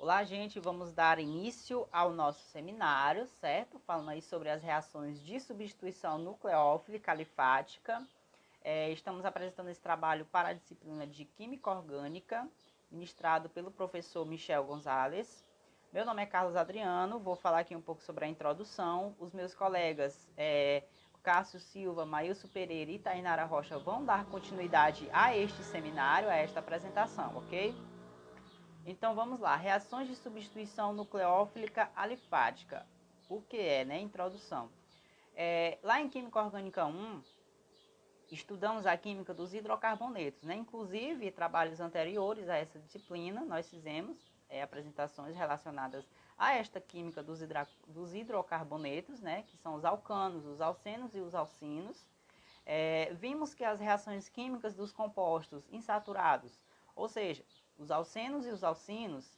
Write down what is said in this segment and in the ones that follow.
Olá, gente, vamos dar início ao nosso seminário, certo? Falando aí sobre as reações de substituição nucleófila alifática. Estamos apresentando esse trabalho para a disciplina de Química Orgânica, ministrado pelo professor Michel Gonzalez. Meu nome é Carlos Adriano, vou falar aqui um pouco sobre a introdução. Os meus colegas Cássio Silva, Maílson Pereira e Tainara Rocha vão dar continuidade a este seminário, a esta apresentação, ok? Então vamos lá, reações de substituição nucleófila alifática. O que é, né? Introdução. Lá em Química Orgânica 1, estudamos a química dos hidrocarbonetos, né? Inclusive, trabalhos anteriores a essa disciplina, nós fizemos apresentações relacionadas a esta química dos hidrocarbonetos, né? Que são os alcanos, os alcenos e os alcinos. Vimos que as reações químicas dos compostos insaturados, ou seja, os alcenos e os alcinos,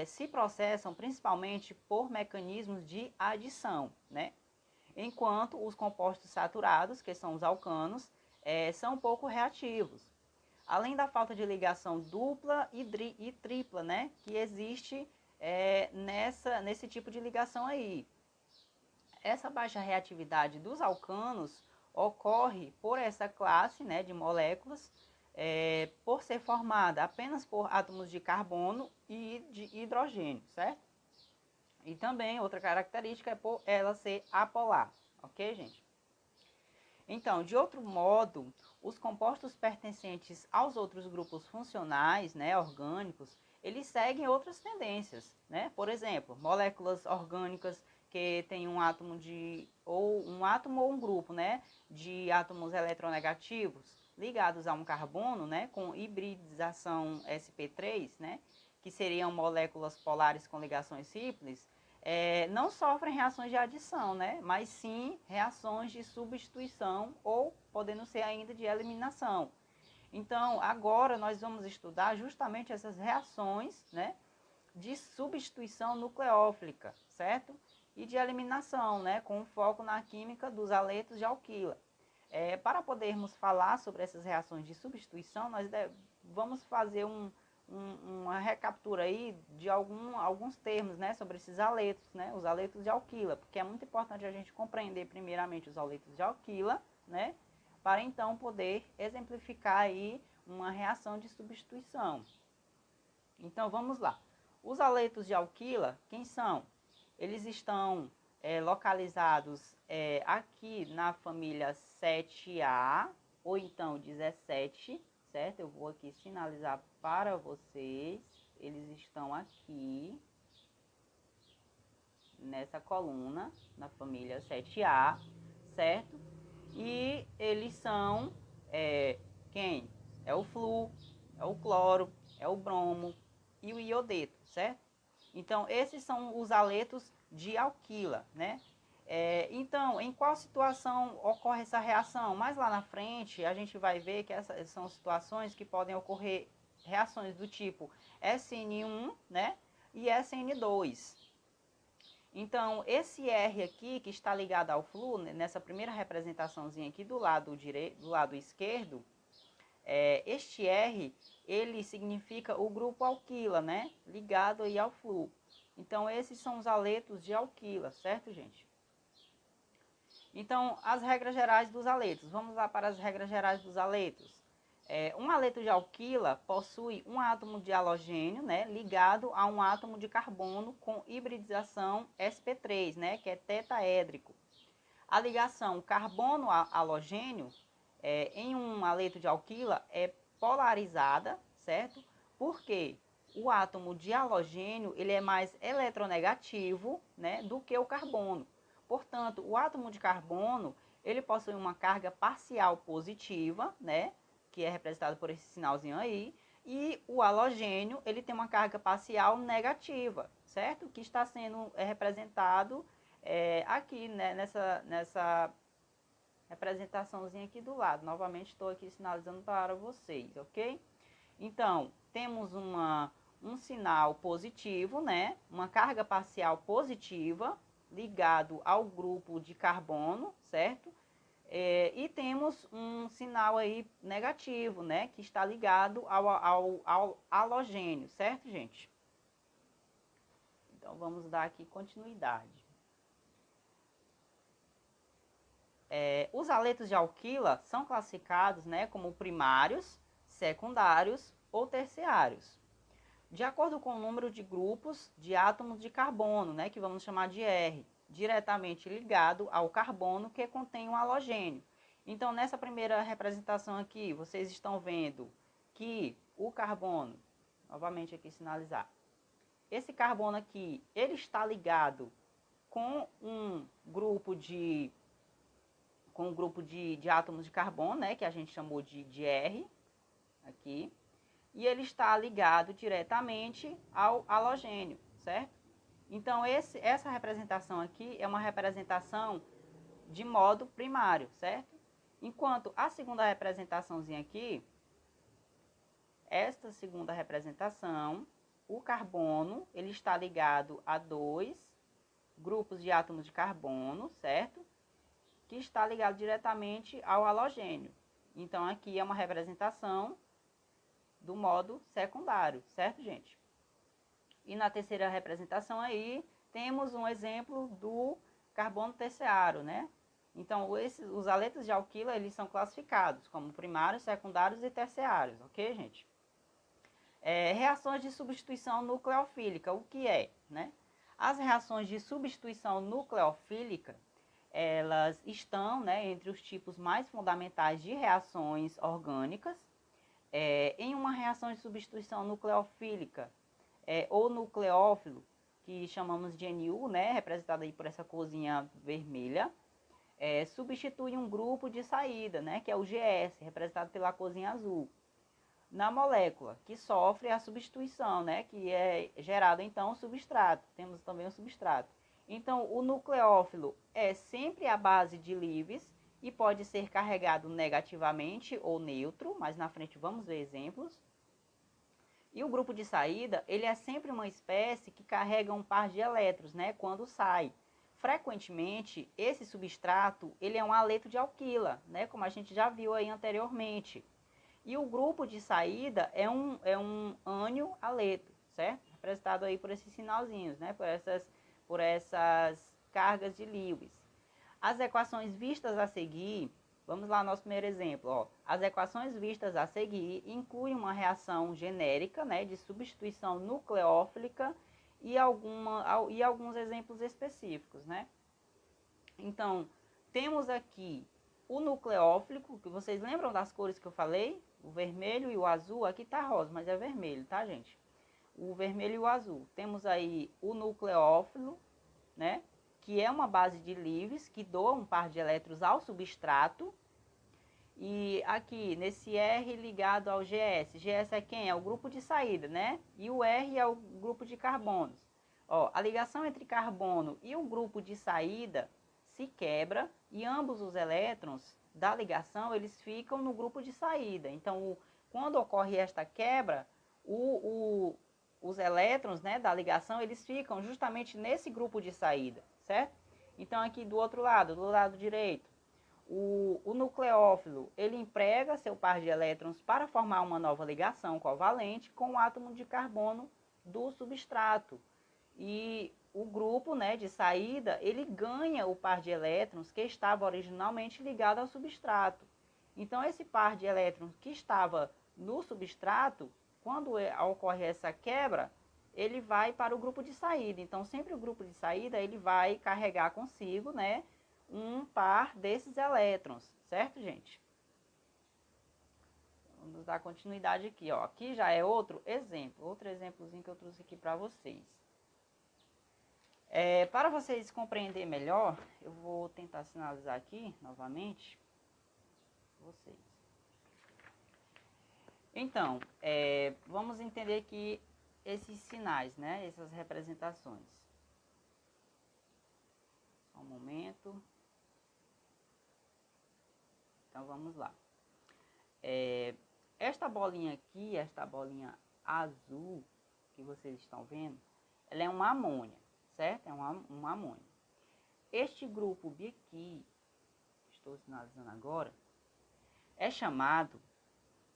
se processam principalmente por mecanismos de adição, né? Enquanto os compostos saturados, que são os alcanos, são pouco reativos. Além da falta de ligação dupla e tripla, né, que existe nesse tipo de ligação aí. Essa baixa reatividade dos alcanos ocorre por essa classe, né, de moléculas, por ser formada apenas por átomos de carbono e de hidrogênio, certo? E também outra característica é por ela ser apolar, ok, gente? Então, de outro modo, os compostos pertencentes aos outros grupos funcionais, né, orgânicos, eles seguem outras tendências, né? Por exemplo, moléculas orgânicas que têm um átomo ou um grupo, né, de átomos eletronegativos ligados a um carbono, né, com hibridização sp3, né, que seriam moléculas polares com ligações simples, não sofrem reações de adição, né, mas sim reações de substituição ou podendo ser ainda de eliminação. Então, agora nós vamos estudar justamente essas reações, né, de substituição nucleófila, certo? E de eliminação, né, com foco na química dos aletos de alquila. Para podermos falar sobre essas reações de substituição, nós vamos fazer uma recaptura aí de alguns termos, né, sobre esses aletos, né, os aletos de alquila, porque é muito importante a gente compreender primeiramente os aletos de alquila, né, para então poder exemplificar aí uma reação de substituição. Então vamos lá. Os aletos de alquila, quem são? Eles estão localizados aqui na família 7A ou então 17, certo? Eu vou aqui sinalizar para vocês. Eles estão aqui nessa coluna, na família 7A, certo? E eles são quem? É o flu, é o cloro, é o bromo e o iodeto, certo? Então, esses são os aletos de alquila, né? Então, em qual situação ocorre essa reação? Mais lá na frente, a gente vai ver que essas são situações que podem ocorrer reações do tipo SN1, né? E SN2. Então, esse R aqui, que está ligado ao flu, nessa primeira representaçãozinha aqui do lado esquerdo, este R, ele significa o grupo alquila, né? Ligado aí ao flu. Então, esses são os aletos de alquila, certo, gente? Então, as regras gerais dos aletos. Vamos lá para as regras gerais dos aletos. Um aleto de alquila possui um átomo de halogênio, né, ligado a um átomo de carbono com hibridização sp3, né, que é tetaédrico. A ligação carbono-halogênio em um aleto de alquila é polarizada, certo? Porque o átomo de halogênio ele é mais eletronegativo, né, do que o carbono. Portanto, o átomo de carbono ele possui uma carga parcial positiva, né, que é representado por esse sinalzinho aí, e o halogênio ele tem uma carga parcial negativa, certo? Que está sendo representado aqui, né, nessa representaçãozinha aqui do lado. Novamente estou aqui sinalizando para vocês, ok? Então, temos um sinal positivo, né? Uma carga parcial positiva ligado ao grupo de carbono, certo? E temos um sinal aí negativo, né? Que está ligado ao halogênio, certo, gente? vamos dar aqui continuidade. Os aletos de alquila são classificados, né, como primários, secundários ou terciários, de acordo com o número de grupos de átomos de carbono, né, que vamos chamar de R, diretamente ligado ao carbono que contém um halogênio. Então, nessa primeira representação aqui, vocês estão vendo que o carbono, novamente aqui sinalizar, esse carbono aqui, ele está ligado com um grupo de átomos de carbono, né, que a gente chamou de R, aqui, e ele está ligado diretamente ao halogênio, certo? Então, essa representação aqui é uma representação de modo primário, certo? Enquanto a segunda representaçãozinha aqui, esta segunda representação, o carbono, ele está ligado a dois grupos de átomos de carbono, certo? Que está ligado diretamente ao halogênio. Então, aqui é uma representação do modo secundário, certo, gente? E na terceira representação aí, temos um exemplo do carbono terciário, né? Então, os aletos de alquila, eles são classificados como primários, secundários e terciários, ok, gente? Reações de substituição nucleofílica, o que é, né? As reações de substituição nucleofílica, elas estão, né, entre os tipos mais fundamentais de reações orgânicas. Em uma reação de substituição nucleofílica ou nucleófilo, que chamamos de NU, né, representada aí por essa corzinha vermelha, substitui um grupo de saída, né, que é o GS, representado pela corzinha azul, na molécula, que sofre a substituição, né, que é gerado então o substrato. Temos também o substrato. Então, o nucleófilo é sempre a base de Lewis e pode ser carregado negativamente ou neutro, mas na frente vamos ver exemplos. E o grupo de saída, ele é sempre uma espécie que carrega um par de elétrons, né, quando sai. Frequentemente, esse substrato, ele é um aleto de alquila, né, como a gente já viu aí anteriormente. E o grupo de saída é um ânion aleto, certo? Representado aí por esses sinalzinhos, né, por essas cargas de Lewis. As equações vistas a seguir, vamos lá ao nosso primeiro exemplo, ó. As equações vistas a seguir incluem uma reação genérica, né, de substituição nucleófilica e alguns exemplos específicos, né? Então, temos aqui o nucleófilo, que vocês lembram das cores que eu falei? O vermelho e o azul, aqui tá rosa, mas é vermelho, tá, gente? O vermelho e o azul. Temos aí o nucleófilo, né, que é uma base de Lewis, que doa um par de elétrons ao substrato. E aqui, nesse R ligado ao GS. GS é quem? É o grupo de saída, né? E o R é o grupo de carbonos. Ó, a ligação entre carbono e o grupo de saída se quebra e ambos os elétrons da ligação, eles ficam no grupo de saída. Então, quando ocorre esta quebra, os elétrons, né, da ligação, eles ficam justamente nesse grupo de saída, certo? Então, aqui do outro lado, do lado direito, o nucleófilo, ele emprega seu par de elétrons para formar uma nova ligação covalente com o átomo de carbono do substrato. E o grupo, né, de saída, ele ganha o par de elétrons que estava originalmente ligado ao substrato. Então, esse par de elétrons que estava no substrato, quando ocorre essa quebra, ele vai para o grupo de saída. Então, sempre o grupo de saída, ele vai carregar consigo, né, um par desses elétrons, certo, gente? Vamos dar continuidade aqui, ó. Aqui já é outro exemplozinho que eu trouxe aqui para vocês. Para vocês compreenderem melhor, eu vou tentar sinalizar aqui novamente vocês. Então, vamos entender aqui esses sinais, né? Essas representações. Só um momento. Então, vamos lá. Esta bolinha aqui, esta bolinha azul que vocês estão vendo, ela é uma amônia, certo? É uma amônia. Este grupo aqui, estou sinalizando agora, é chamado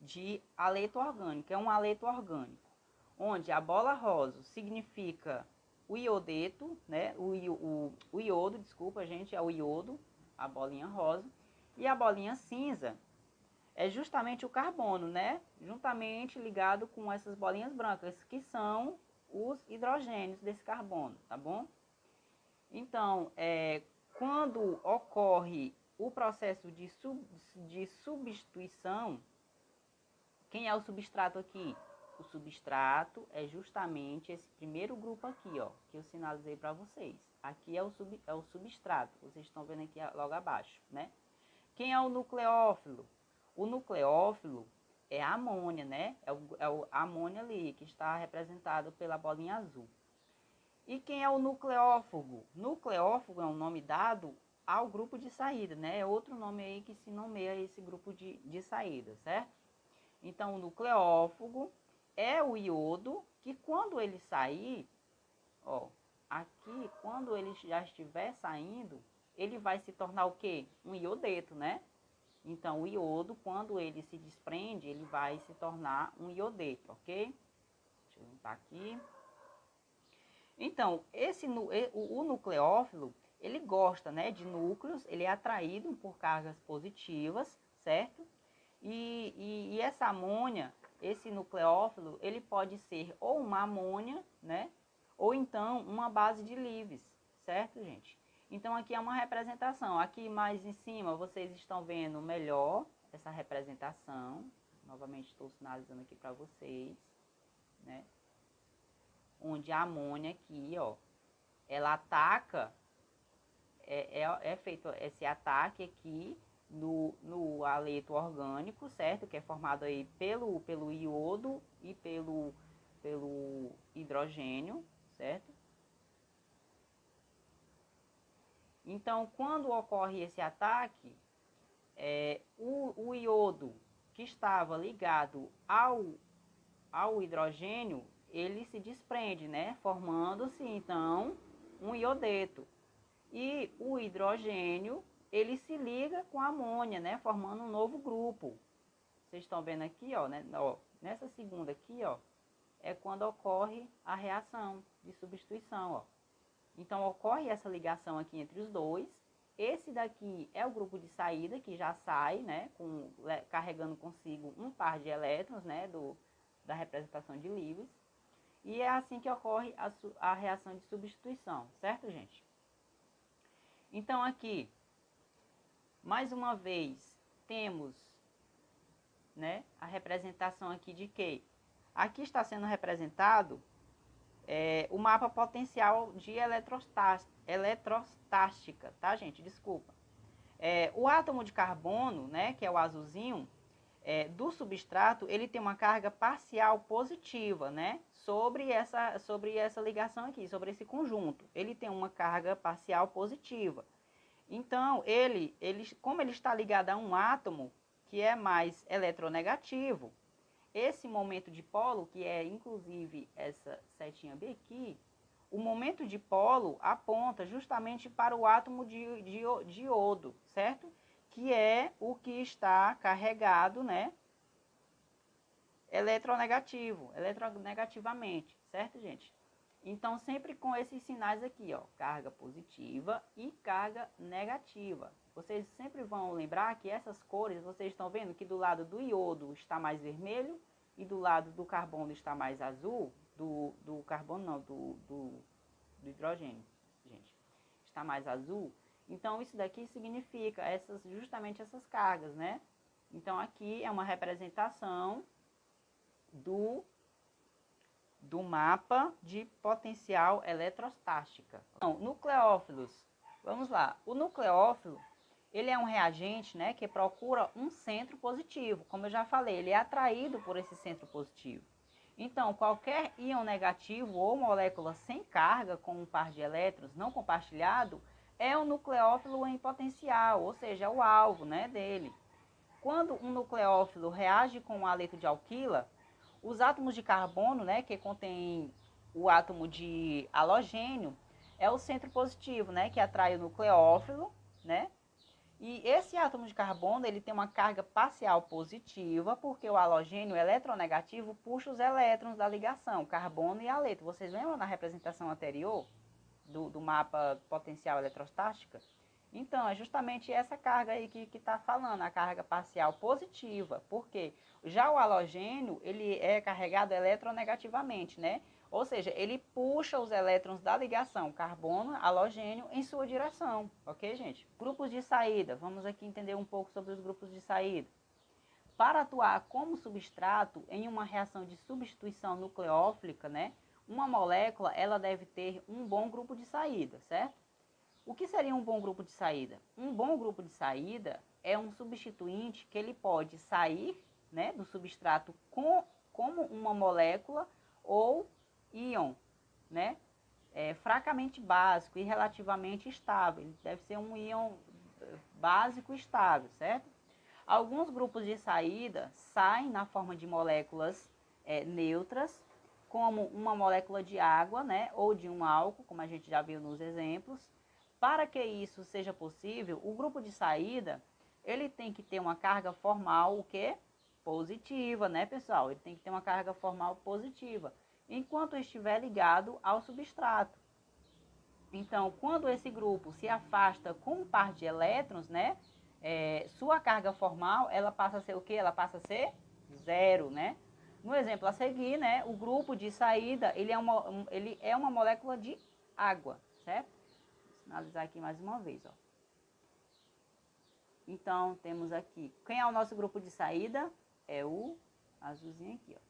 de aleto orgânico. É um aleto orgânico, onde a bola rosa significa o iodeto, né? O iodo, desculpa, gente, é o iodo, a bolinha rosa. E a bolinha cinza é justamente o carbono, né? Juntamente ligado com essas bolinhas brancas, que são os hidrogênios desse carbono, tá bom? Então, quando ocorre o processo de substituição, quem é o substrato aqui? O substrato é justamente esse primeiro grupo aqui, ó, que eu sinalizei para vocês. Aqui é o substrato, vocês estão vendo aqui logo abaixo, né? Quem é o nucleófilo? O nucleófilo é a amônia, né? A amônia ali, que está representado pela bolinha azul. E quem é o nucleófago? Nucleófago é um nome dado ao grupo de saída, né? É outro nome aí que se nomeia esse grupo de saída, certo? Então, o nucleófago é o iodo que quando ele sair, ó, aqui, quando ele já estiver saindo, ele vai se tornar o quê? Um iodeto, né? Então, o iodo, quando ele se desprende, ele vai se tornar um iodeto, ok? Deixa eu limpar aqui. Então, o nucleófilo, ele gosta, né, de núcleos, ele é atraído por cargas positivas, certo? E essa amônia, esse nucleófilo, ele pode ser ou uma amônia, né? Ou então uma base de Lewis, certo, gente? Então aqui é uma representação. Aqui mais em cima vocês estão vendo melhor essa representação. Novamente estou sinalizando aqui para vocês, né? Onde a amônia aqui, ó, ela ataca, é feito esse ataque aqui no haleto orgânico, certo? Que é formado aí pelo iodo e pelo hidrogênio, certo? Então, quando ocorre esse ataque, o iodo que estava ligado ao hidrogênio, ele se desprende, né? Formando-se, então, um iodeto. E o hidrogênio, ele se liga com a amônia, né? Formando um novo grupo. Vocês estão vendo aqui, ó, né? Ó, nessa segunda aqui, ó, é quando ocorre a reação de substituição, ó. Então, ocorre essa ligação aqui entre os dois. Esse daqui é o grupo de saída, que já sai, né, carregando consigo um par de elétrons, né, da representação de Lewis. E é assim que ocorre a reação de substituição, certo, gente? Então, aqui, mais uma vez, temos, né, a representação aqui de quê? Aqui está sendo representado o mapa potencial de eletrostática, tá, gente? Desculpa. O átomo de carbono, né, que é o azulzinho, do substrato, ele tem uma carga parcial positiva, né, sobre essa ligação aqui, sobre esse conjunto. Ele tem uma carga parcial positiva. Então, como ele está ligado a um átomo que é mais eletronegativo, esse momento de polo, que é inclusive essa setinha B aqui, o momento de polo aponta justamente para o átomo de iodo, certo? Que é o que está carregado, né? Eletronegativamente, certo, gente? Então, sempre com esses sinais aqui, ó, carga positiva e carga negativa. Vocês sempre vão lembrar que essas cores, vocês estão vendo que do lado do iodo está mais vermelho e do lado do carbono está mais azul, do carbono não, do hidrogênio, gente, está mais azul. Então, isso daqui significa justamente essas cargas, né? Então, aqui é uma representação do mapa de potencial eletrostática. Então, nucleófilos, vamos lá. O nucleófilo, ele é um reagente, né, que procura um centro positivo. Como eu já falei, ele é atraído por esse centro positivo. Então, qualquer íon negativo ou molécula sem carga com um par de elétrons não compartilhado é um nucleófilo em potencial, ou seja, é o alvo, né, dele. Quando um nucleófilo reage com um haleto de alquila, os átomos de carbono, né, que contém o átomo de halogênio, é o centro positivo, né, que atrai o nucleófilo, né? E esse átomo de carbono, ele tem uma carga parcial positiva, porque o halogênio eletronegativo puxa os elétrons da ligação, carbono e haleto. Vocês lembram na representação anterior do mapa potencial eletrostática? Então, é justamente essa carga aí que está falando, a carga parcial positiva. Por quê? Já o halogênio, ele é carregado eletronegativamente, né? Ou seja, ele puxa os elétrons da ligação carbono-halogênio em sua direção, ok, gente? Grupos de saída, vamos aqui entender um pouco sobre os grupos de saída. Para atuar como substrato em uma reação de substituição nucleófila, né, uma molécula ela deve ter um bom grupo de saída, certo? O que seria um bom grupo de saída? Um bom grupo de saída é um substituinte que ele pode sair, né, do substrato como uma molécula ou íon, né? Fracamente básico e relativamente estável. Ele deve ser um íon básico estável, certo? Alguns grupos de saída saem na forma de moléculas neutras, como uma molécula de água, né? Ou de um álcool, como a gente já viu nos exemplos. Para que isso seja possível, o grupo de saída, ele tem que ter uma carga formal, o quê? Positiva, né, pessoal? Ele tem que ter uma carga formal positiva, enquanto estiver ligado ao substrato. Então, quando esse grupo se afasta com um par de elétrons, né, sua carga formal, ela passa a ser o quê? Ela passa a ser zero, né? No exemplo a seguir, né, o grupo de saída, ele é uma molécula de água, certo? Vou sinalizar aqui mais uma vez, ó. Então, temos aqui, quem é o nosso grupo de saída? É o azulzinho aqui, ó,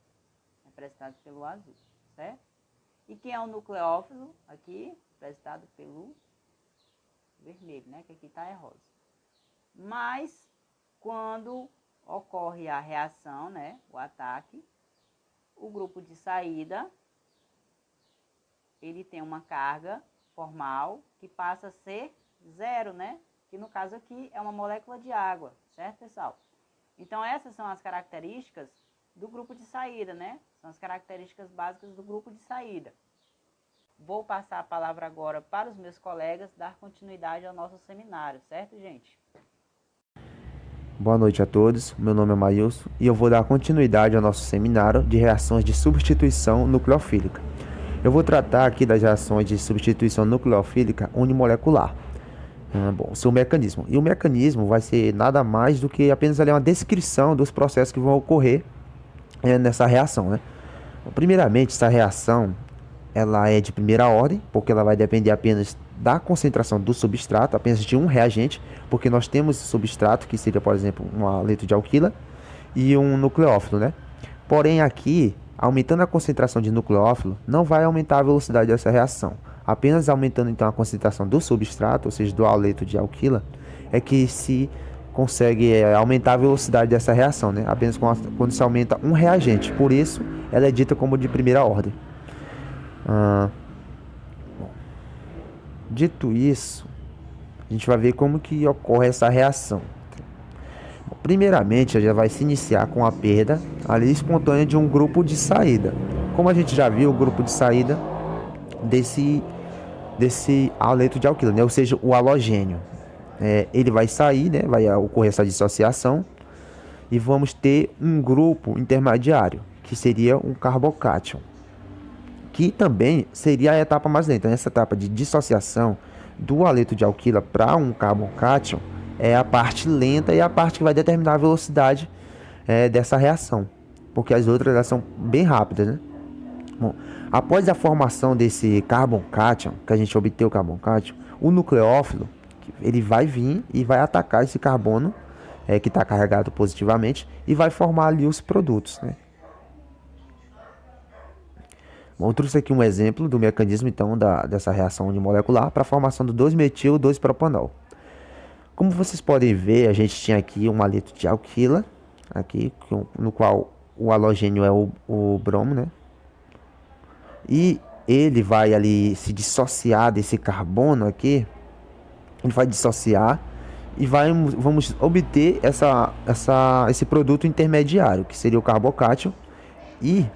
representado pelo azul, certo? E quem é o nucleófilo? Aqui, representado pelo vermelho, né? Que aqui tá é rosa. Mas, quando ocorre a reação, né? O ataque, o grupo de saída, ele tem uma carga formal que passa a ser zero, né? Que no caso aqui é uma molécula de água, certo, pessoal? Então, essas são as características do grupo de saída, né? São as características básicas do grupo de saída. Vou passar a palavra agora para os meus colegas dar continuidade ao nosso seminário, certo, gente? Boa noite a todos, meu nome é Maílson e eu vou dar continuidade ao nosso seminário de reações de substituição nucleofílica. Eu vou tratar aqui das reações de substituição nucleofílica unimolecular. O seu mecanismo. E o mecanismo vai ser nada mais do que apenas ali uma descrição dos processos que vão ocorrer nessa reação, né? Primeiramente, essa reação ela é de primeira ordem, porque ela vai depender apenas da concentração do substrato, apenas de um reagente, porque nós temos substrato, que seria, por exemplo, um haleto de alquila e um nucleófilo, né? Porém, aqui, aumentando a concentração de nucleófilo, não vai aumentar a velocidade dessa reação. Apenas aumentando, então, a concentração do substrato, ou seja, do haleto de alquila, é que se consegue aumentar a velocidade dessa reação, né? Apenas quando se aumenta um reagente. Por isso, ela é dita como de primeira ordem. Dito isso, a gente vai ver como que ocorre essa reação. Primeiramente, já vai se iniciar com a perda ali espontânea de um grupo de saída. Como a gente já viu, o grupo de saída desse haleto de alquila, né? Ou seja, o halogênio. Ele vai sair, né? Vai ocorrer essa dissociação e vamos ter um grupo intermediário, que seria um carbocátion, que também seria a etapa mais lenta. Essa etapa de dissociação do haleto de alquila para um carbocátion é a parte lenta e a parte que vai determinar a velocidade dessa reação, porque as outras elas são bem rápidas, né? Bom, após a formação desse carbocátion, que a gente obteve o carbocátion, o nucleófilo ele vai vir e vai atacar esse carbono que está carregado positivamente e vai formar ali os produtos, né? Bom, eu trouxe aqui um exemplo do mecanismo então dessa reação unimolecular para a formação do 2-metil-2-propanol. Como vocês podem ver, a gente tinha aqui um haleto de alquila, aqui, no qual o halogênio é o bromo, né? E ele vai ali se dissociar desse carbono aqui, ele vai dissociar e vamos obter esse produto intermediário, que seria o carbocátion, e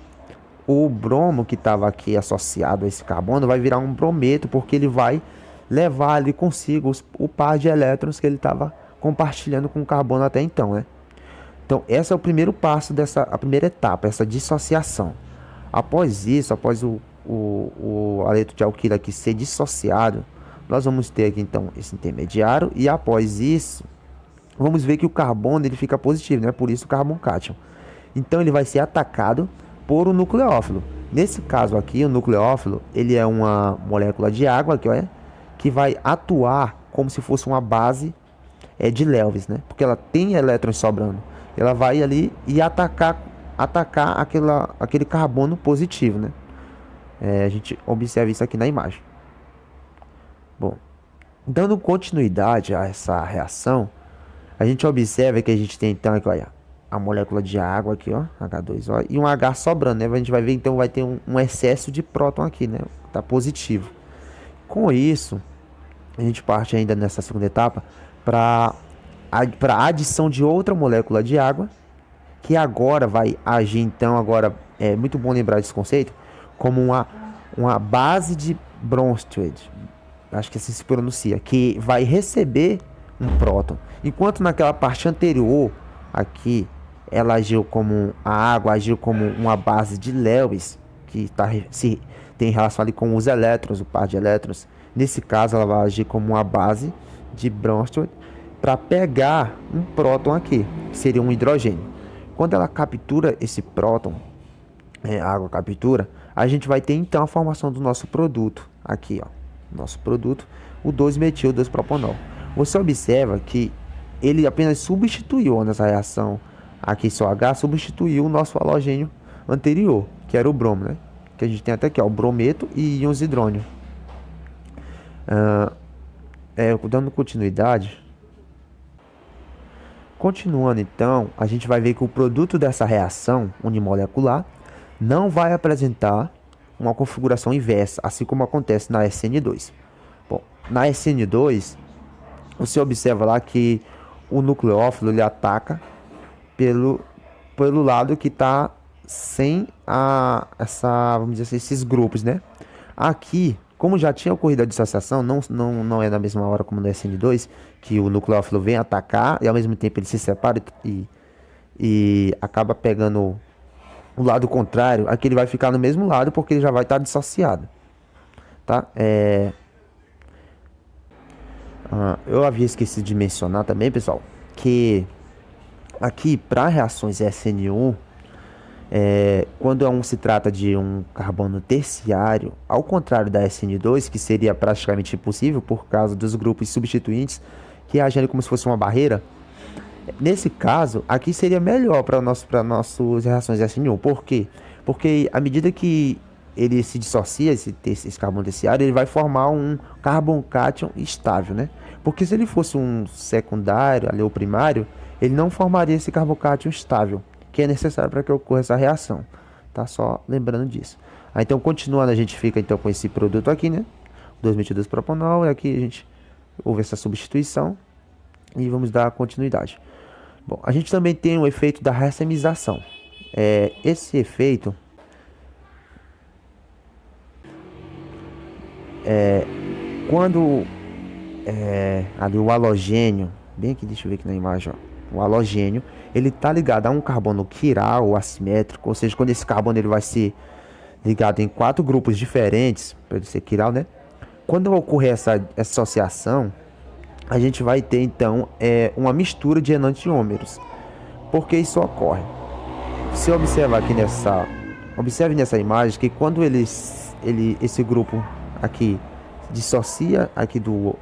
o bromo que estava aqui associado a esse carbono vai virar um brometo, porque ele vai levar ali consigo o par de elétrons que ele estava compartilhando com o carbono até então, né? Então, esse é o primeiro passo a primeira etapa, essa dissociação. Após isso, após o aleto de alquilo aqui ser dissociado, nós vamos ter aqui então esse intermediário, e após isso, vamos ver que o carbono ele fica positivo, né? Por isso o carboncátion. Então ele vai ser atacado por um nucleófilo. Nesse caso aqui, o nucleófilo, ele é uma molécula de água aqui, olha, que vai atuar como se fosse uma base de Lewis, né? Porque ela tem elétrons sobrando. Ela vai ali e atacar aquele carbono positivo, né? A gente observa isso aqui na imagem. Bom, dando continuidade a essa reação, a gente observa que a gente tem então aqui, olha, a molécula de água aqui, ó, H2O, e um H sobrando, né? A gente vai ver então vai ter um excesso de próton aqui, né? Tá positivo. Com isso, a gente parte ainda nessa segunda etapa para a adição de outra molécula de água, que agora vai agir então, agora é muito bom lembrar desse conceito, como uma base de Bronsted, acho que assim se pronuncia, que vai receber um próton. Enquanto naquela parte anterior, aqui, ela agiu como a água, agiu como uma base de Lewis, que tem relação ali com os elétrons, o par de elétrons. Nesse caso, ela vai agir como uma base de Bronsted para pegar um próton aqui, que seria um hidrogênio. Quando ela captura esse próton, a água captura, a gente vai ter então a formação do nosso produto aqui, ó, nosso produto, o 2-metil-2-propanol. Você observa que ele apenas substituiu nessa reação aqui só H, substituiu o nosso halogênio anterior, que era o bromo, né? Que a gente tem até aqui, ó, o brometo e íons hidrônio. Dando continuidade, continuando então, a gente vai ver que o produto dessa reação unimolecular não vai apresentar uma configuração inversa, assim como acontece na SN2. Bom, na SN2, você observa lá que o nucleófilo ele ataca pelo lado que está sem vamos dizer assim, esses grupos, né? Aqui, como já tinha ocorrido a dissociação, não é na mesma hora como no SN2, que o nucleófilo vem atacar e ao mesmo tempo ele se separa e acaba pegando o lado contrário. Aqui ele vai ficar no mesmo lado porque ele já vai estar dissociado, tá? Eu havia esquecido de mencionar também, pessoal, que aqui para reações SN1, quando se trata de um carbono terciário, ao contrário da SN2, que seria praticamente impossível por causa dos grupos substituintes que agem como se fosse uma barreira, nesse caso, aqui seria melhor para nossas reações SN1. Por quê? Porque à medida que ele se dissocia, esse carbono terciário, ele vai formar um carboncátion estável, né? Porque se ele fosse um secundário, ali, ou primário, ele não formaria esse carboncátion estável, que é necessário para que ocorra essa reação, tá? Só lembrando disso. Então, continuando, a gente fica então com esse produto aqui, né? 2-metil-2-propanol, e aqui a gente houve essa substituição e vamos dar continuidade. Bom, a gente também tem o efeito da racemização. Esse efeito quando ali o halogênio, bem aqui, deixa eu ver aqui na imagem, ó, o halogênio, ele tá ligado a um carbono quiral ou assimétrico, ou seja, quando esse carbono ele vai ser ligado em 4 grupos diferentes, para ele ser quiral, né? Quando ocorrer essa associação, a gente vai ter então uma mistura de enantiômeros. Por que isso ocorre? Se observar aqui observe nessa imagem que quando esse grupo aqui dissocia aqui do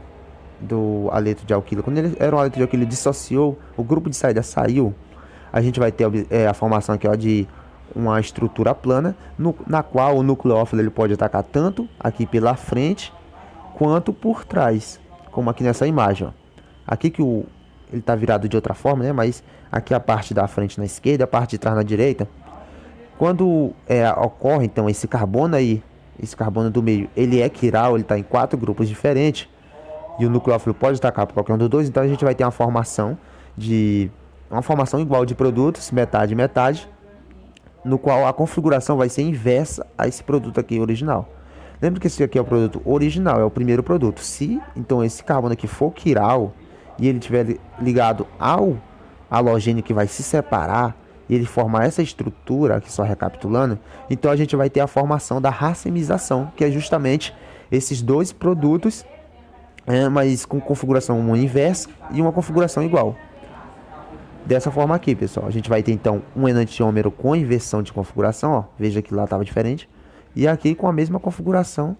aleto de alquilo, quando ele era um aleto de alquilo, ele dissociou, o grupo de saída saiu, a gente vai ter a formação aqui, ó, de uma estrutura plana, na qual o nucleófilo ele pode atacar tanto aqui pela frente quanto por trás, como aqui nessa imagem, ó. Aqui que ele está virado de outra forma, né? Mas aqui a parte da frente na esquerda, a parte de trás na direita. Quando ocorre então esse carbono aí, esse carbono do meio, ele é quiral, ele está em 4 grupos diferentes, e o nucleófilo pode atacar por qualquer um dos dois, então a gente vai ter uma formação igual de produtos, metade e metade, no qual a configuração vai ser inversa a esse produto aqui original. Lembra que esse aqui é o produto original, é o primeiro produto. Se então esse carbono aqui for quiral, e ele estiver ligado ao halogênio que vai se separar, e ele formar essa estrutura, aqui só recapitulando, então a gente vai ter a formação da racemização, que é justamente esses dois produtos, mas com configuração uma inversa e uma configuração igual. Dessa forma aqui, pessoal, a gente vai ter então um enantiômero com inversão de configuração, ó, veja que lá estava diferente, e aqui com a mesma configuração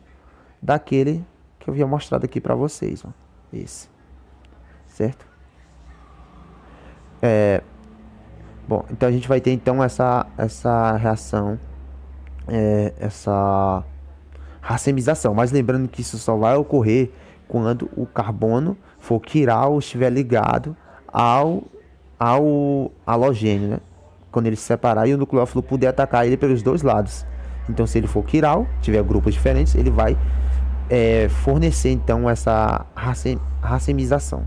daquele que eu havia mostrado aqui para vocês, ó, esse, certo? Bom, então a gente vai ter então essa reação, essa racemização, mas lembrando que isso só vai ocorrer quando o carbono for quiral, estiver ligado ao halogênio, né? Quando ele se separar e o nucleófilo puder atacar ele pelos dois lados. Então, se ele for quiral, tiver grupos diferentes, ele vai fornecer então essa racemização.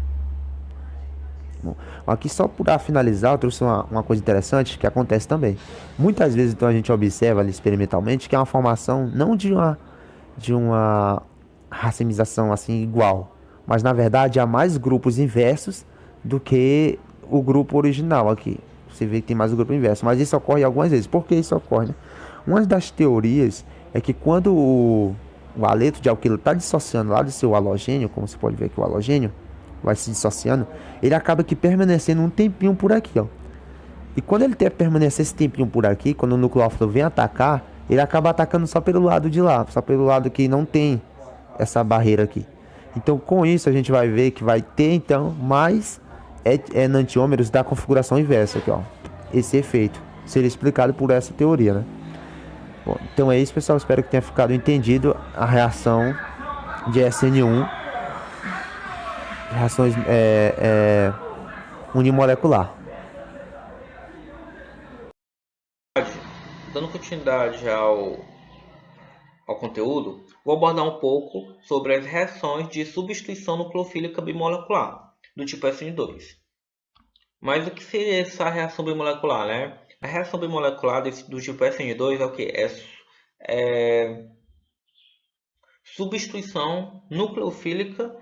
Bom, aqui só para finalizar, eu trouxe uma coisa interessante que acontece também. Muitas vezes então a gente observa ali experimentalmente que é uma formação não de uma racemização assim igual, mas na verdade há mais grupos inversos do que o grupo original aqui. Você vê que tem mais o grupo inverso, mas isso ocorre algumas vezes. Por que isso ocorre, né? Uma das teorias é que quando o aleto de alquilo está dissociando lá do seu halogênio, como você pode ver aqui, o halogênio vai se dissociando, ele acaba que permanecendo um tempinho por aqui, ó. E quando ele permanecer esse tempinho por aqui, quando o nucleófilo vem atacar, ele acaba atacando só pelo lado de lá, só pelo lado que não tem essa barreira aqui. Então, com isso, a gente vai ver que vai ter, então, mais enantiômeros da configuração inversa aqui, ó. Esse efeito seria explicado por essa teoria, né? Bom, então é isso, pessoal. Espero que tenha ficado entendido a reação de SN1, reações unimolecular. Dando continuidade ao conteúdo, vou abordar um pouco sobre as reações de substituição nucleofílica bimolecular, do tipo SN2. Mas o que seria essa reação bimolecular, né? A reação bimolecular do tipo SN2 é o que? É substituição nucleofílica,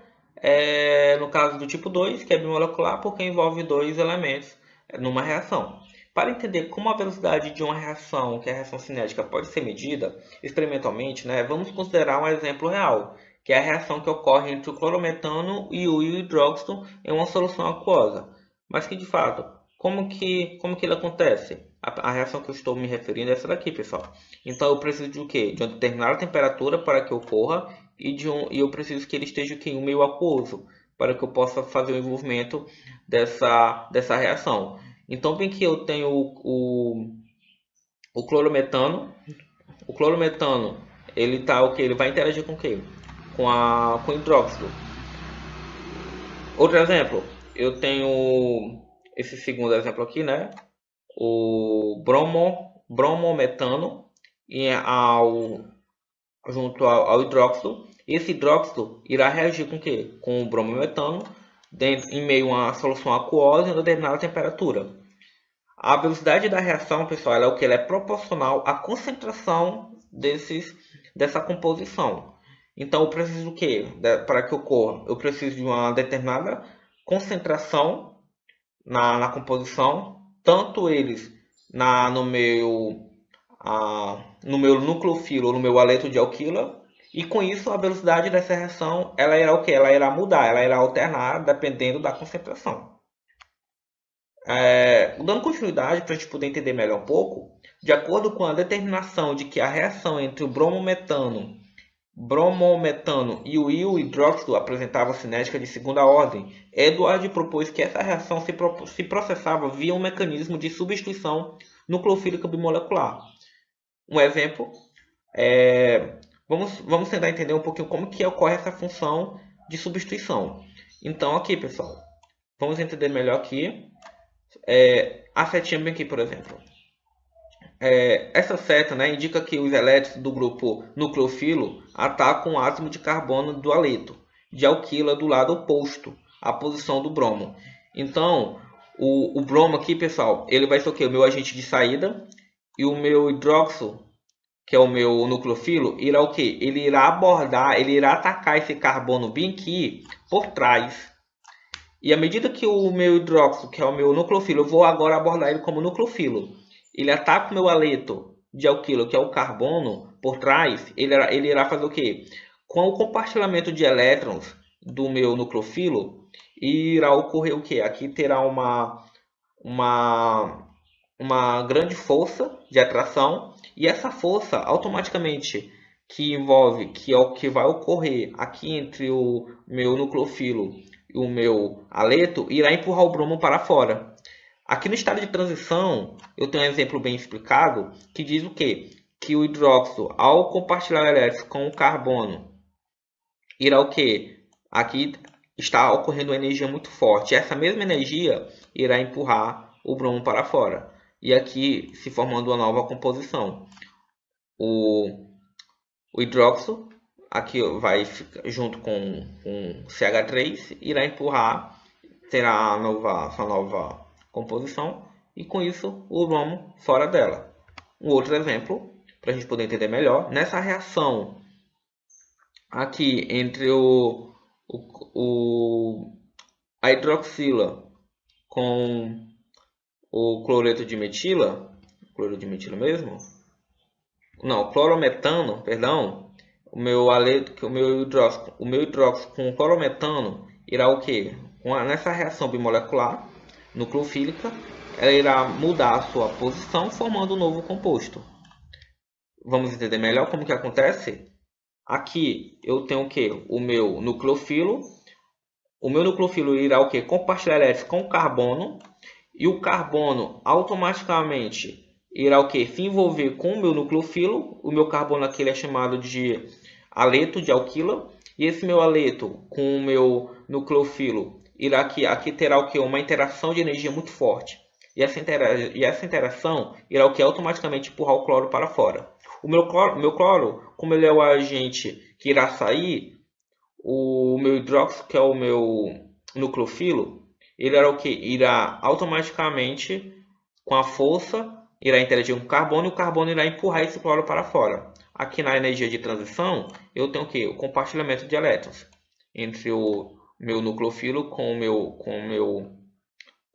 no caso do tipo 2, que é bimolecular, porque envolve dois elementos numa reação. Para entender como a velocidade de uma reação, que é a reação cinética, pode ser medida experimentalmente, né, vamos considerar um exemplo real, que é a reação que ocorre entre o clorometano e o hidróxido em uma solução aquosa. Mas que, de fato, como que ele acontece? A reação que eu estou me referindo é essa daqui, pessoal. Então, eu preciso de o quê? De uma determinada temperatura para que ocorra e eu preciso que ele esteja aqui em um meio aquoso para que eu possa fazer o envolvimento dessa reação. Então, bem que eu tenho o clorometano. O clorometano, ele vai interagir com o quê? Com o hidróxido. Outro exemplo, eu tenho esse segundo exemplo aqui, né? O bromometano junto ao hidróxido. Esse hidróxido irá reagir com o quê? Com o bromometano em meio a uma solução aquosa em uma determinada temperatura. A velocidade da reação, pessoal, ela é o que? Ela é proporcional à concentração dessa composição. Então, eu preciso do quê? Para que ocorra? Eu preciso de uma determinada concentração na composição, tanto eles no meu nucleofilo ou no meu aleto de alquila, e com isso a velocidade dessa reação ela irá o quê? Ela irá mudar, ela irá alternar dependendo da concentração. Dando continuidade para a gente poder entender melhor um pouco, de acordo com a determinação de que a reação entre o bromometano e o hidróxido apresentava cinética de segunda ordem, Edward propôs que essa reação se processava via um mecanismo de substituição nucleofílica bimolecular. Um exemplo, vamos tentar entender um pouquinho como que ocorre essa função de substituição. Então aqui, pessoal, vamos entender melhor aqui. A setinha bem aqui, por exemplo. Essa seta, né, indica que os elétrons do grupo nucleofilo atacam o átomo de carbono do aleto de alquila do lado oposto à posição do bromo. Então, o bromo aqui, pessoal, ele vai ser o quê? O meu agente de saída, e o meu hidróxido, que é o meu nucleofilo, irá o quê? Ele irá atacar esse carbono bem aqui por trás. E à medida que o meu hidróxido, que é o meu nucleofilo, eu vou agora abordar ele como nucleofilo. Ele ataca o meu haleto de alquilo, que é o carbono, por trás, ele irá fazer o quê? Com o compartilhamento de elétrons do meu nucleofilo, irá ocorrer o quê? Aqui terá uma grande força de atração, e essa força automaticamente que envolve, que é o que vai ocorrer aqui entre o meu nucleofilo e o meu haleto, irá empurrar o bromo para fora. Aqui no estado de transição, eu tenho um exemplo bem explicado que diz o quê? Que o hidróxido, ao compartilhar elétrons com o carbono, irá o quê? Aqui está ocorrendo uma energia muito forte. Essa mesma energia irá empurrar o bromo para fora. E aqui se formando uma nova composição. O hidróxido aqui vai ficar junto com CH3, irá empurrar, terá essa nova composição, e com isso o bromo fora dela. Um outro exemplo, para a gente poder entender melhor, nessa reação aqui entre a hidroxila com o cloreto de metila, clorometano, perdão, o meu hidróxido com o clorometano irá o quê? Nessa reação bimolecular nucleofílica, ela irá mudar a sua posição, formando um novo composto. Vamos entender melhor como que acontece? Aqui eu tenho o quê? O meu nucleofilo. O meu nucleofilo irá o quê? Compartilhar elétrons com o carbono. E o carbono automaticamente irá o quê? Se envolver com o meu nucleofilo. O meu carbono aqui é chamado de haleto de alquila. E esse meu haleto com o meu nucleofilo irá aqui terá o quê? Uma interação de energia muito forte. E essa interação irá o quê? Automaticamente empurrar o cloro para fora. O meu cloro, como ele é o agente que irá sair, o meu hidróxido, que é o meu nucleofilo, ele irá o quê? Irá automaticamente, com a força, irá interagir com o carbono, e o carbono irá empurrar esse cloro para fora. Aqui na energia de transição, eu tenho o quê? O compartilhamento de elétrons entre o meu nucleofilo com o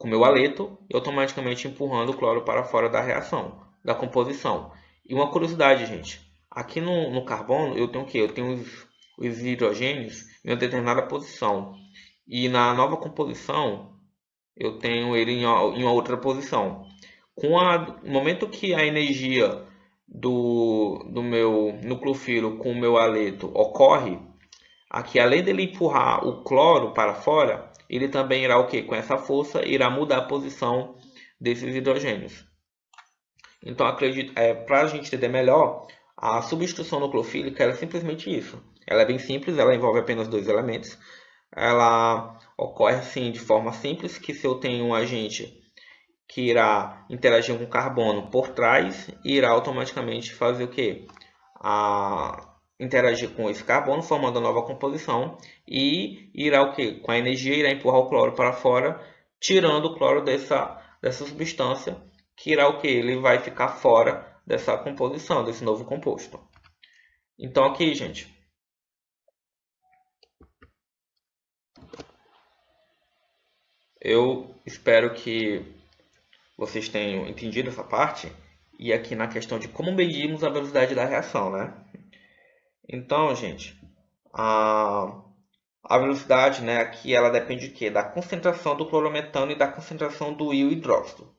meu haleto, e automaticamente empurrando o cloro para fora da reação, da composição. E uma curiosidade, gente, aqui no carbono eu tenho o quê? Eu tenho os hidrogênios em uma determinada posição, e na nova composição eu tenho ele em uma outra posição. No momento que a energia do meu nucleofilo com o meu haleto ocorre, aqui além dele empurrar o cloro para fora, ele também irá o quê? Com essa força irá mudar a posição desses hidrogênios. Então acredito, para a gente entender melhor, a substituição nucleofílica é simplesmente isso. Ela é bem simples, ela envolve apenas dois elementos. Ela ocorre assim de forma simples, que se eu tenho um agente que irá interagir com carbono por trás, irá automaticamente fazer o quê? Interagir com esse carbono, formando a nova composição, e irá o quê? Com a energia irá empurrar o cloro para fora, tirando o cloro dessa substância, que irá o quê? Ele vai ficar fora dessa composição, desse novo composto. Então aqui, gente, eu espero que vocês tenham entendido essa parte, e aqui na questão de como medimos a velocidade da reação, né? Então, gente, a velocidade, né, aqui ela depende de quê? Da concentração do clorometano e da concentração do íon hidróxido.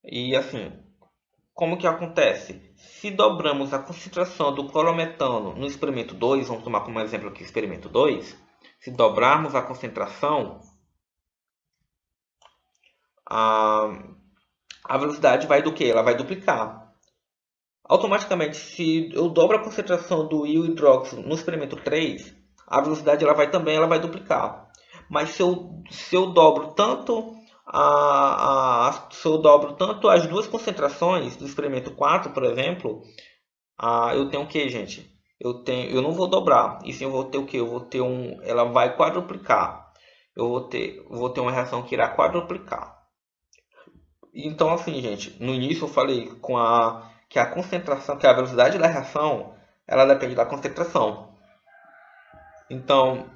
E assim, como que acontece? Se dobramos a concentração do clorometano no experimento 2, vamos tomar como exemplo aqui o experimento 2, se dobrarmos a concentração, a velocidade vai do quê? Ela vai duplicar. Automaticamente, se eu dobro a concentração do íon hidróxido no experimento 3, a velocidade ela vai duplicar. Mas se eu dobro tanto as duas concentrações do experimento 4, por exemplo, eu tenho o que, gente? Eu não vou dobrar, e sim eu vou ter o que? Ela vai quadruplicar. Eu vou ter uma reação que irá quadruplicar. Então, assim, gente, no início eu falei que a concentração, que a velocidade da reação, ela depende da concentração. Então,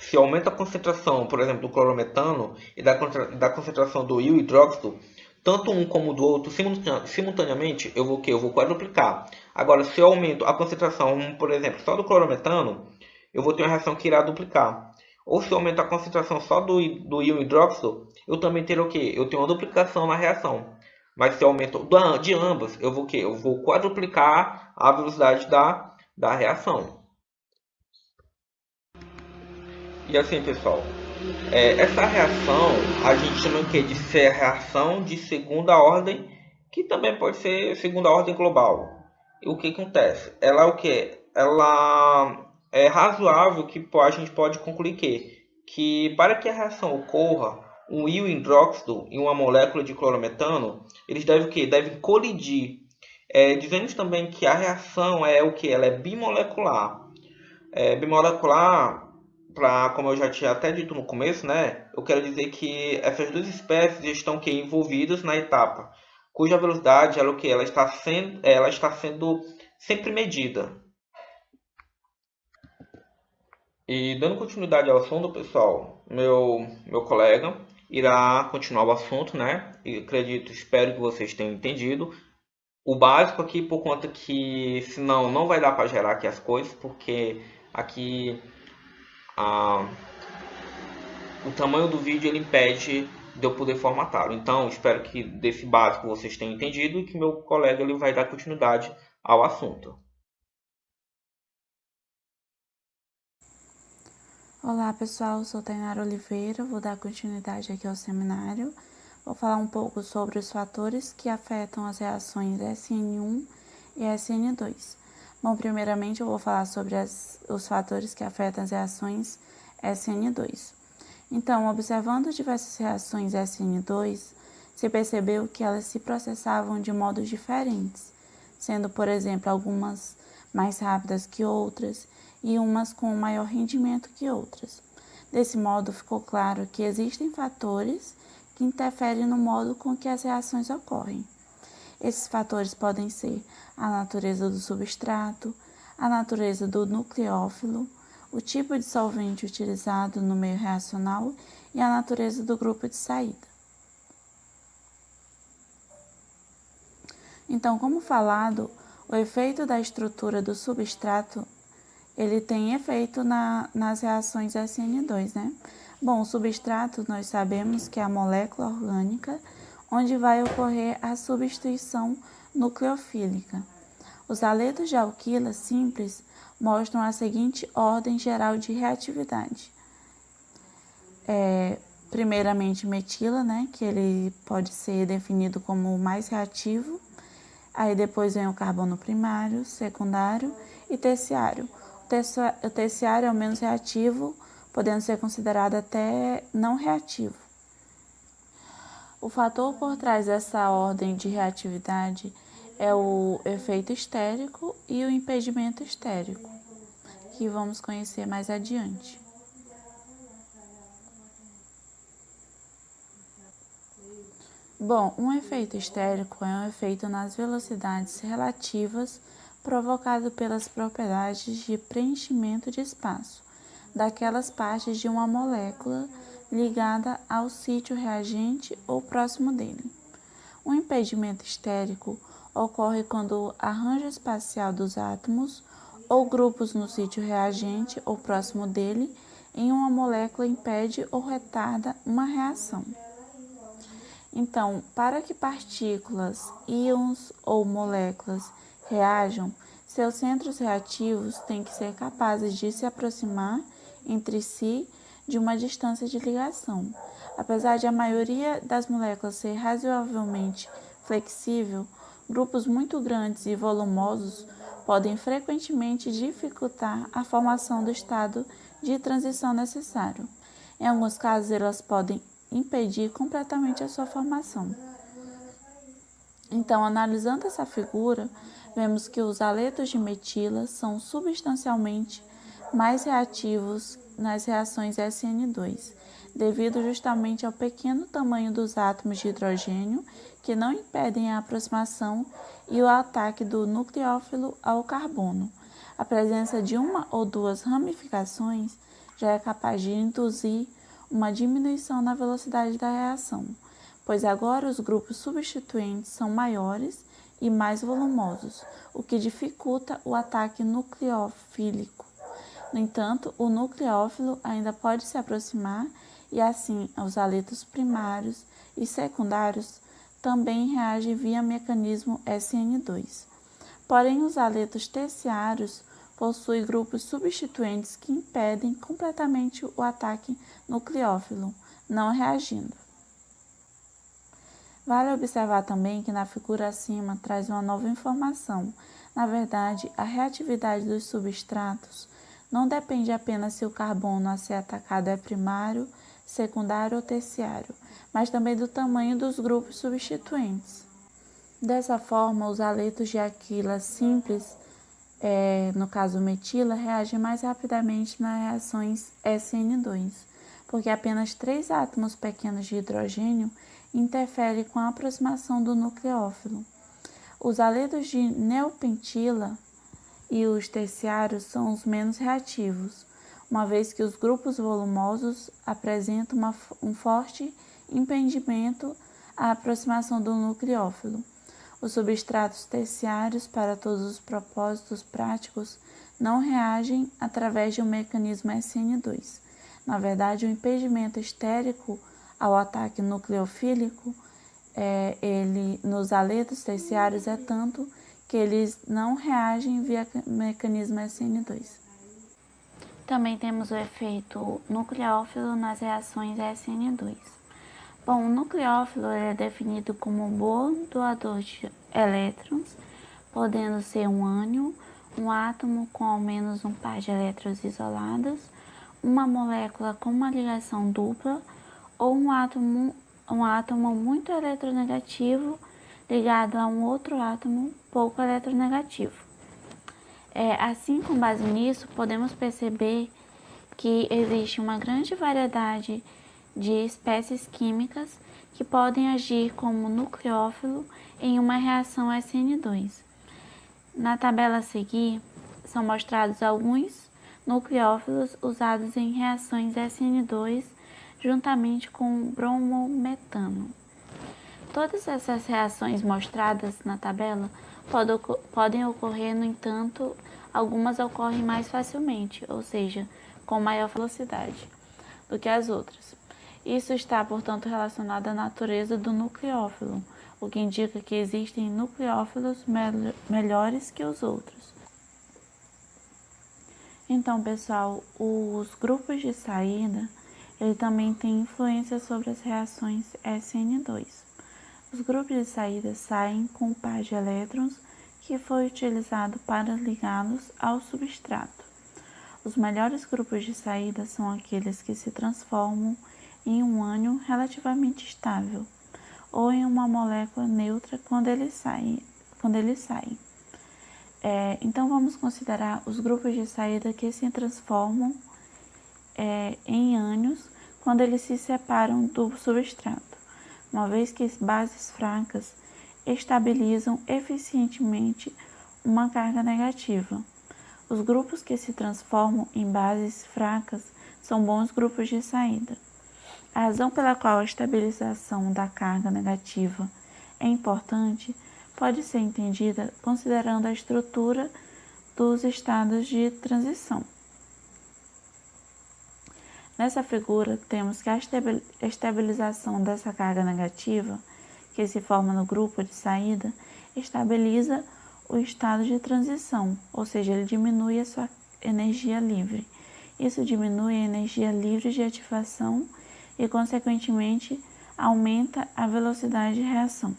se aumenta a concentração, por exemplo, do clorometano e da concentração do íon hidróxido, tanto um como o do outro simultaneamente, eu vou o quê? Eu vou quadruplicar. Agora, se eu aumento a concentração, por exemplo, só do clorometano, eu vou ter uma reação que irá duplicar. Ou se eu aumento a concentração só do íon hidróxido, eu também terei o quê? Eu tenho uma duplicação na reação. Mas se eu aumento de ambas, eu vou o quê? Eu vou quadruplicar a velocidade da reação. E assim, pessoal, essa reação a gente chama o quê? De ser reação de segunda ordem, que também pode ser segunda ordem global. E o que acontece? Ela é o quê? Ela é razoável que a gente pode concluir que para que a reação ocorra, um íon hidróxido e uma molécula de clorometano, eles devem o quê? Devem colidir. Dizemos também que a reação é o que? Ela é bimolecular. Bimolecular, como eu já tinha até dito no começo, né? Eu quero dizer que essas duas espécies estão envolvidas na etapa, cuja velocidade ela, ela está sendo sempre medida. E dando continuidade ao assunto, pessoal, meu colega irá continuar o assunto, né? E espero que vocês tenham entendido. O básico aqui, por conta que senão não vai dar para gerar aqui as coisas, porque aqui o tamanho do vídeo ele impede de eu poder formatá-lo. Então, espero que desse básico vocês tenham entendido e que meu colega ele vai dar continuidade ao assunto. Olá pessoal, eu sou Tainara Oliveira, vou dar continuidade aqui ao seminário. Vou falar um pouco sobre os fatores que afetam as reações SN1 e SN2. Bom, primeiramente eu vou falar sobre os fatores que afetam as reações SN2. Então, observando diversas reações SN2, se percebeu que elas se processavam de modos diferentes, sendo, por exemplo, algumas mais rápidas que outras e umas com maior rendimento que outras. Desse modo, ficou claro que existem fatores que interferem no modo com que as reações ocorrem. Esses fatores podem ser a natureza do substrato, a natureza do nucleófilo, o tipo de solvente utilizado no meio reacional e a natureza do grupo de saída. Então, como falado, o efeito da estrutura do substrato ele tem efeito nas reações SN2, né? Bom, o substrato nós sabemos que é a molécula orgânica onde vai ocorrer a substituição nucleofílica. Os aletos de alquila simples mostram a seguinte ordem geral de reatividade. Primeiramente metila, né? Que ele pode ser definido como o mais reativo. Aí depois vem o carbono primário, secundário e terciário. O terciário é o menos reativo, podendo ser considerado até não reativo. O fator por trás dessa ordem de reatividade é o efeito estérico e o impedimento estérico, que vamos conhecer mais adiante. Bom, um efeito estérico é um efeito nas velocidades relativas provocado pelas propriedades de preenchimento de espaço daquelas partes de uma molécula ligada ao sítio reagente ou próximo dele. O impedimento estérico ocorre quando o arranjo espacial dos átomos ou grupos no sítio reagente ou próximo dele em uma molécula impede ou retarda uma reação. Então, para que partículas, íons ou moléculas reajam, seus centros reativos têm que ser capazes de se aproximar entre si de uma distância de ligação. Apesar de a maioria das moléculas ser razoavelmente flexível, grupos muito grandes e volumosos podem frequentemente dificultar a formação do estado de transição necessário. Em alguns casos, elas podem impedir completamente a sua formação. Então, analisando essa figura, vemos que os aletos de metila são substancialmente mais reativos nas reações SN2, devido justamente ao pequeno tamanho dos átomos de hidrogênio que não impedem a aproximação e o ataque do nucleófilo ao carbono. A presença de uma ou duas ramificações já é capaz de induzir uma diminuição na velocidade da reação, pois agora os grupos substituintes são maiores e mais volumosos, o que dificulta o ataque nucleofílico. No entanto, o nucleófilo ainda pode se aproximar e assim os aletos primários e secundários também reagem via mecanismo SN2. Porém, os aletos terciários possuem grupos substituintes que impedem completamente o ataque nucleófilo, não reagindo. Vale observar também que na figura acima traz uma nova informação. Na verdade, a reatividade dos substratos não depende apenas se o carbono a ser atacado é primário, secundário ou terciário, mas também do tamanho dos grupos substituintes. Dessa forma, os aletos de Aquila simples, no caso metila, reagem mais rapidamente nas reações SN2, porque apenas 3 átomos pequenos de hidrogênio interferem com a aproximação do nucleófilo. Os aletos de neopentila e os terciários são os menos reativos, uma vez que os grupos volumosos apresentam um forte impedimento à aproximação do nucleófilo. Os substratos terciários, para todos os propósitos práticos, não reagem através de um mecanismo SN2. Na verdade, o impedimento estérico ao ataque nucleofílico nos aletos terciários é tanto que eles não reagem via mecanismo SN2. Também temos o efeito nucleófilo nas reações SN2. Bom, o nucleófilo é definido como um bom doador de elétrons, podendo ser um ânion, um átomo com ao menos um par de elétrons isolados, uma molécula com uma ligação dupla ou um átomo muito eletronegativo ligado a um outro átomo pouco eletronegativo. Assim, com base nisso, podemos perceber que existe uma grande variedade de espécies químicas que podem agir como nucleófilo em uma reação SN2. Na tabela a seguir, são mostrados alguns nucleófilos usados em reações SN2 juntamente com bromometano. Todas essas reações mostradas na tabela podem ocorrer, no entanto, algumas ocorrem mais facilmente, ou seja, com maior velocidade do que as outras. Isso está, portanto, relacionado à natureza do nucleófilo, o que indica que existem nucleófilos melhores que os outros. Então, pessoal, os grupos de saída, ele também tem influência sobre as reações SN2. Os grupos de saída saem com o par de elétrons que foi utilizado para ligá-los ao substrato. Os melhores grupos de saída são aqueles que se transformam em um ânion relativamente estável ou em uma molécula neutra quando eles saem. Então, vamos considerar os grupos de saída que se transformam em ânions quando eles se separam do substrato, uma vez que as bases fracas estabilizam eficientemente uma carga negativa. Os grupos que se transformam em bases fracas são bons grupos de saída. A razão pela qual a estabilização da carga negativa é importante pode ser entendida considerando a estrutura dos estados de transição. Nessa figura, temos que a estabilização dessa carga negativa, que se forma no grupo de saída, estabiliza o estado de transição, ou seja, ele diminui a sua energia livre. Isso diminui a energia livre de ativação e, consequentemente, aumenta a velocidade de reação.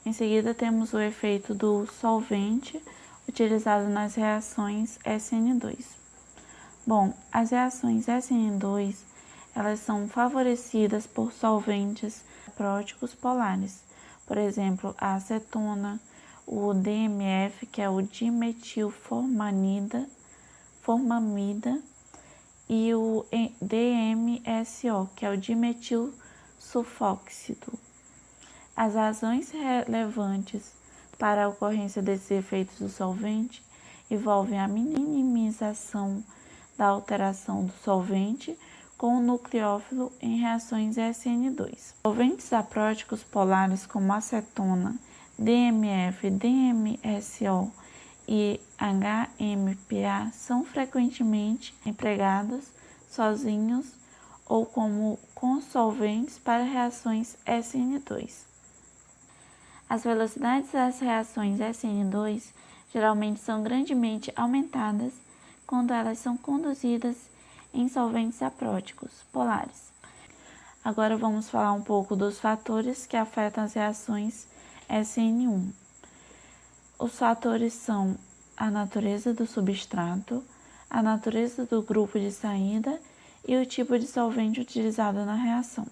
Em seguida, temos o efeito do solvente utilizado nas reações SN2. Bom, as reações SN2 elas são favorecidas por solventes próticos polares, por exemplo, a acetona, o DMF, que é o dimetilformamida, e o DMSO, que é o dimetilsulfito. sulfóxido. As razões relevantes para a ocorrência desses efeitos do solvente envolvem a minimização da alteração do solvente com o nucleófilo em reações SN2. Solventes apróticos polares como acetona, DMF, DMSO e HMPA são frequentemente empregados sozinhos ou como consolventes para reações SN2. As velocidades das reações SN2 geralmente são grandemente aumentadas quando elas são conduzidas em solventes apróticos polares. Agora vamos falar um pouco dos fatores que afetam as reações SN1. Os fatores são a natureza do substrato, a natureza do grupo de saída e o tipo de solvente utilizado na reação.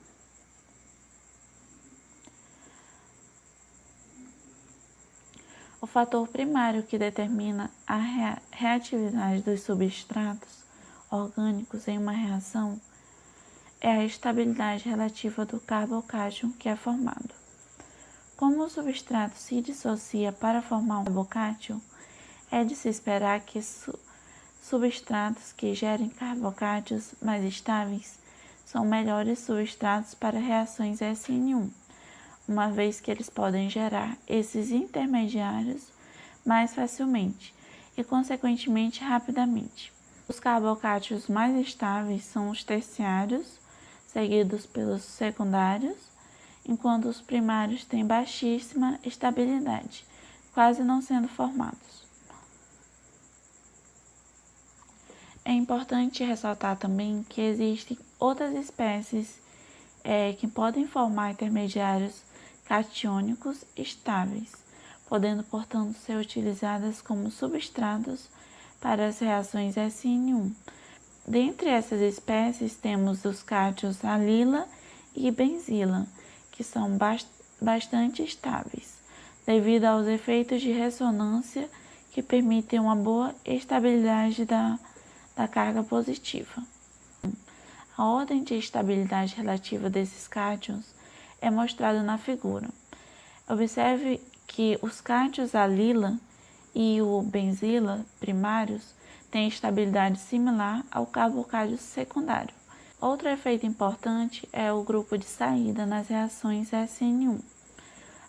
O fator primário que determina a reatividade dos substratos orgânicos em uma reação é a estabilidade relativa do carbocátion que é formado. Como o substrato se dissocia para formar um carbocátion, é de se esperar que substratos que gerem carbocátions mais estáveis são melhores substratos para reações SN1, uma vez que eles podem gerar esses intermediários mais facilmente e, consequentemente, rapidamente. Os carbocátions mais estáveis são os terciários, seguidos pelos secundários, enquanto os primários têm baixíssima estabilidade, quase não sendo formados. É importante ressaltar também que existem outras espécies que podem formar intermediários catiônicos estáveis, podendo, portanto, ser utilizadas como substratos para as reações SN1. Dentre essas espécies, temos os cátions alila e benzila, que são bastante estáveis, devido aos efeitos de ressonância que permitem uma boa estabilidade da carga positiva. A ordem de estabilidade relativa desses cátions é mostrada na figura. Observe que os cátions alila e o benzila primários têm estabilidade similar ao carbocátion secundário. Outro efeito importante é o grupo de saída nas reações SN1.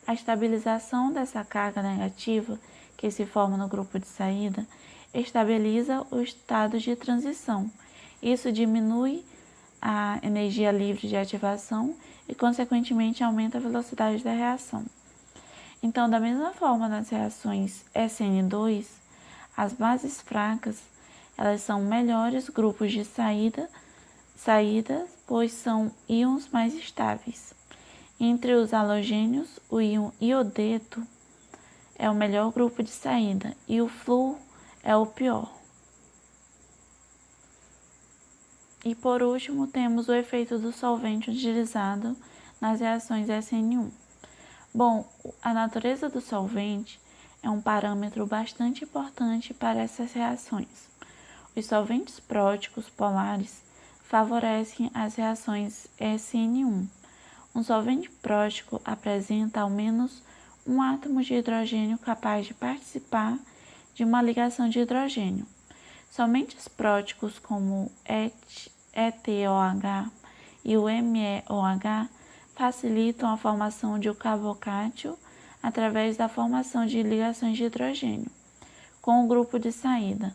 A estabilização dessa carga negativa que se forma no grupo de saída estabiliza o estado de transição. Isso diminui a energia livre de ativação e, consequentemente, aumenta a velocidade da reação. Então, da mesma forma, nas reações SN2, as bases fracas elas são melhores grupos de saída, pois são íons mais estáveis. Entre os halogênios, o íon iodeto é o melhor grupo de saída e o flúor é o pior. E por último, temos o efeito do solvente utilizado nas reações SN1. Bom, a natureza do solvente é um parâmetro bastante importante para essas reações. Os solventes próticos polares favorecem as reações SN1. Um solvente prótico apresenta ao menos um átomo de hidrogênio capaz de participar de uma ligação de hidrogênio. Solventes próticos como ETOH e o MEOH facilitam a formação de um carbocátion através da formação de ligações de hidrogênio com o grupo de saída,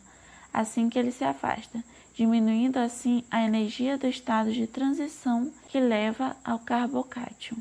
assim que ele se afasta, diminuindo assim a energia do estado de transição que leva ao carbocátion.